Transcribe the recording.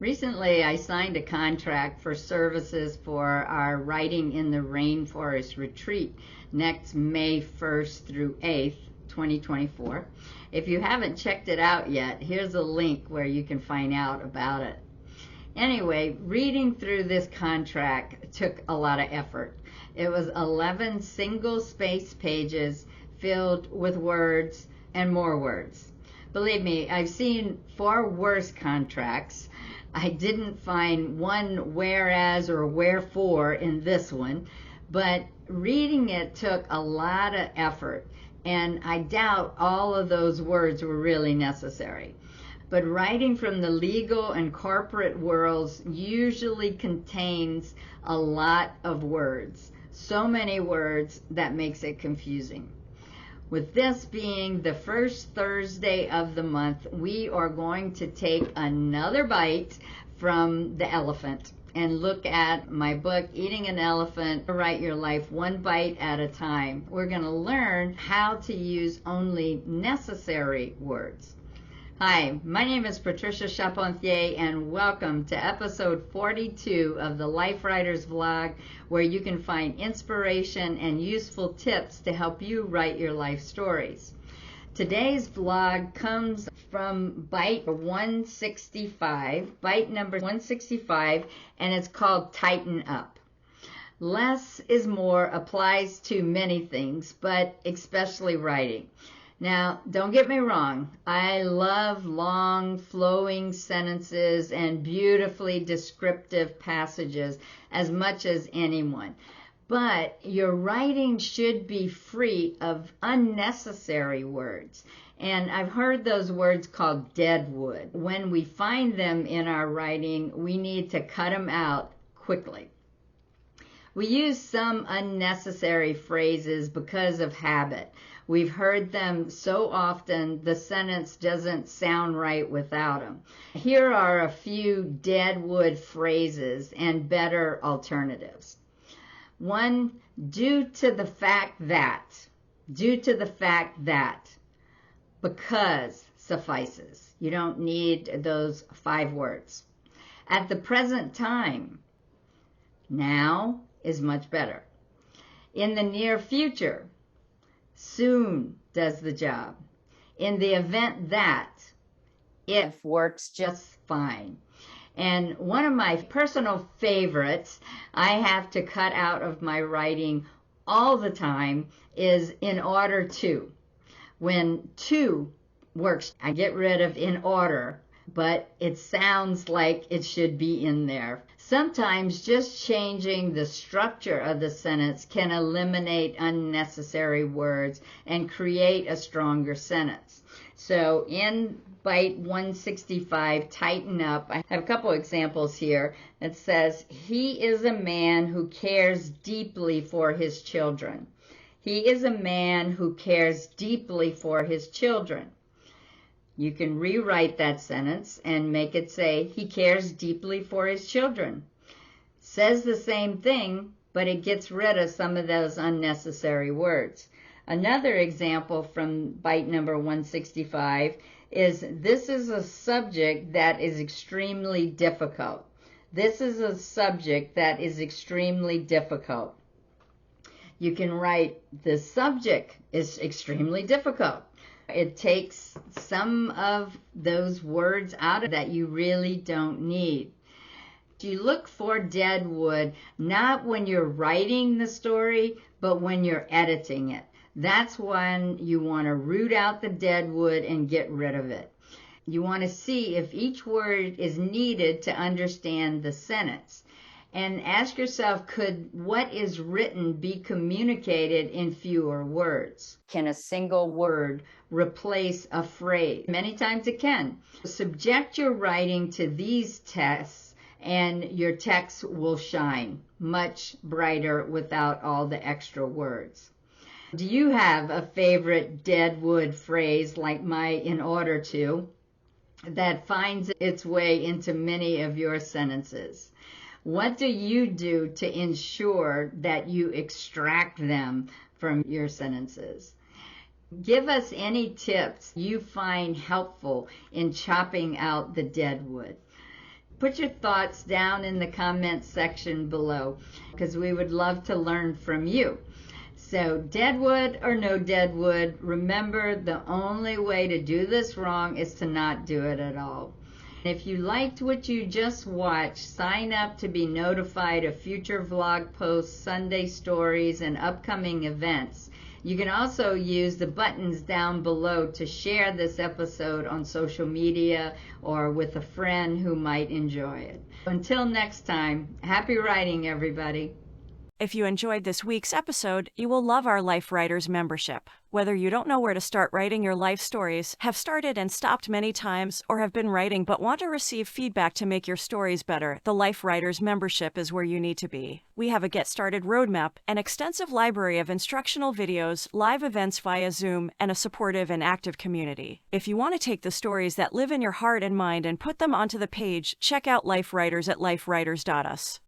Recently, I signed a contract for services for our Writing in the Rainforest retreat next May 1st through 8th, 2024. If you haven't checked it out yet, here's a link where you can find out about it. Anyway, reading through this contract took a lot of effort. It was 11 single-space pages filled with words and more words. Believe me, I've seen far worse contracts. I didn't find one whereas or wherefore in this one, but reading it took a lot of effort, and I doubt all of those words were really necessary. But writing from the legal and corporate worlds usually contains a lot of words, so many words that makes it confusing. With this being the first Thursday of the month, we are going to take another bite from the elephant and look at my book, Eating an Elephant, Write Your Life One Bite at a Time. We're going to learn how to use only necessary words. Hi, my name is Patricia Charpentier, and welcome to episode 42 of the Life Writers Vlog, where you can find inspiration and useful tips to help you write your life stories. Today's vlog comes from bite 165, bite number 165, and it's called Tighten Up. Less is more applies to many things, but especially writing. Now, don't get me wrong, I love long, flowing sentences and beautifully descriptive passages as much as anyone. But your writing should be free of unnecessary words. And I've heard those words called deadwood. When we find them in our writing, we need to cut them out quickly. We use some unnecessary phrases because of habit. We've heard them so often, the sentence doesn't sound right without them. Here are a few deadwood phrases and better alternatives. One, due to the fact that, because suffices. You don't need those 5 words. At the present time, now is much better. In the near future, soon does the job. In the event that, if works just fine. And one of my personal favorites I have to cut out of my writing all the time is in order to. When to works, I get rid of in order, but it sounds like it should be in there. Sometimes just changing the structure of the sentence can eliminate unnecessary words and create a stronger sentence. So in bite 165, Tighten Up, I have a couple examples here. It says, he is a man who cares deeply for his children. He is a man who cares deeply for his children. You can rewrite that sentence and make it say, he cares deeply for his children. Says the same thing, but it gets rid of some of those unnecessary words. Another example from bite number 165 is, this is a subject that is extremely difficult. This is a subject that is extremely difficult. You can write, the subject is extremely difficult. It takes some of those words out of that you really don't need. You look for deadwood not when you're writing the story, but when you're editing it. That's when you want to root out the deadwood and get rid of it. You want to see if each word is needed to understand the sentence. And ask yourself, could what is written be communicated in fewer words? Can a single word replace a phrase? Many times it can. Subject your writing to these tests, and your text will shine much brighter without all the extra words. Do you have a favorite deadwood phrase like my in order to that finds its way into many of your sentences? What do you do to ensure that you extract them from your sentences? Give us any tips you find helpful in chopping out the deadwood. Put your thoughts down in the comments section below because we would love to learn from you. So deadwood or no deadwood, remember the only way to do this wrong is to not do it at all. If you liked what you just watched, sign up to be notified of future vlog posts, Sunday stories, and upcoming events. You can also use the buttons down below to share this episode on social media or with a friend who might enjoy it. Until next time, happy writing, everybody. If you enjoyed this week's episode, you will love our Life Writers membership. Whether you don't know where to start writing your life stories, have started and stopped many times, or have been writing but want to receive feedback to make your stories better, the Life Writers membership is where you need to be. We have a Get Started roadmap, an extensive library of instructional videos, live events via Zoom, and a supportive and active community. If you want to take the stories that live in your heart and mind and put them onto the page, check out Life Writers at lifewriters.us.